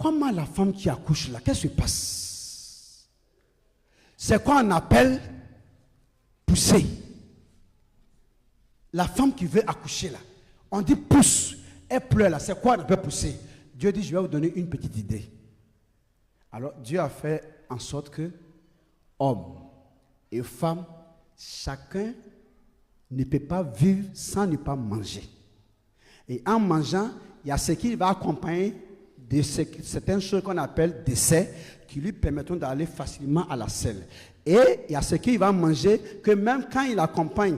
comment la femme qui accouche là, qu'est-ce qui se passe? C'est quoi on appelle pousser. La femme qui veut accoucher là, on dit pousse, elle pleure là, c'est quoi on appelle pousser? Dieu dit, je vais vous donner une petite idée. Alors Dieu a fait en sorte que hommes et femmes, chacun ne peut pas vivre sans ne pas manger. Et en mangeant, il y a ce qui va accompagner de certaines choses qu'on appelle décès, qui lui permettront d'aller facilement à la selle. Et il y a ce qu'il va manger, que même quand il accompagne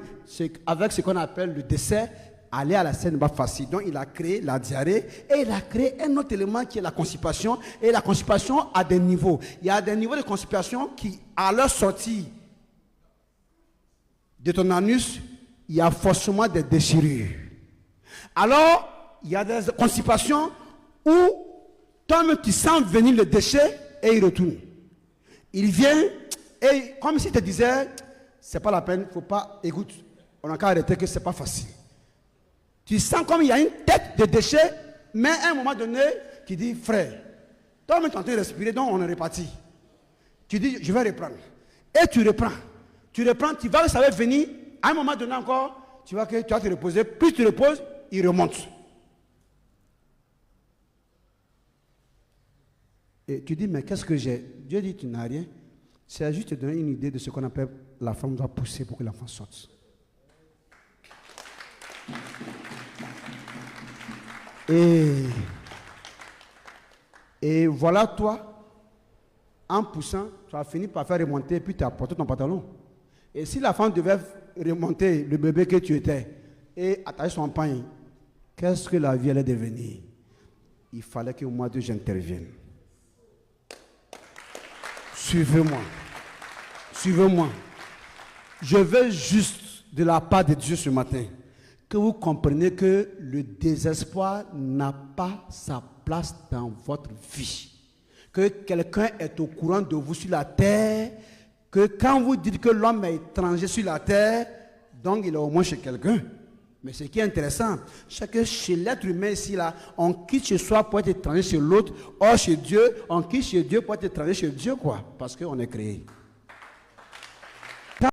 avec ce qu'on appelle le décès, aller à la selle n'est pas facile. Donc il a créé la diarrhée et il a créé un autre élément qui est la constipation. Et la constipation a des niveaux. Il y a des niveaux de constipation qui, à leur sortie de ton anus, il y a forcément des déchirures. Alors, il y a des constipations où toi-même tu sens venir le déchet et il retourne. Il vient et comme s'il te disait, c'est pas la peine, il ne faut pas, écoute, on a qu'à arrêter que c'est pas facile. Tu sens comme il y a une tête de déchet, mais à un moment donné, qui dit, frère, toi-même tu es en train de respirer, donc on est reparti. Tu dis, je vais reprendre. Et tu reprends, tu vas, ça va venir, à un moment donné encore, tu vois que tu vas te reposer, plus tu reposes, il remonte. Et tu dis, mais qu'est-ce que j'ai? Dieu dit, tu n'as rien. C'est juste te donner une idée de ce qu'on appelle la femme doit pousser pour que l'enfant sorte. Et voilà toi, en poussant, tu as fini par faire remonter, puis tu as porté ton pantalon. Et si la femme devait remonter le bébé que tu étais et attacher son pain, qu'est-ce que la vie allait devenir? Il fallait que moi, Dieu, j'intervienne. Suivez-moi. Suivez-moi. Je veux juste de la part de Dieu ce matin que vous compreniez que le désespoir n'a pas sa place dans votre vie. Que quelqu'un est au courant de vous sur la terre, que quand vous dites que l'homme est étranger sur la terre, donc il est au moins chez quelqu'un. Mais ce qui est intéressant, c'est que chez l'être humain ici, là, on quitte chez soi pour être étranger chez l'autre. Or, chez Dieu, on quitte chez Dieu pour être étranger chez Dieu, quoi. Parce qu'on est créé.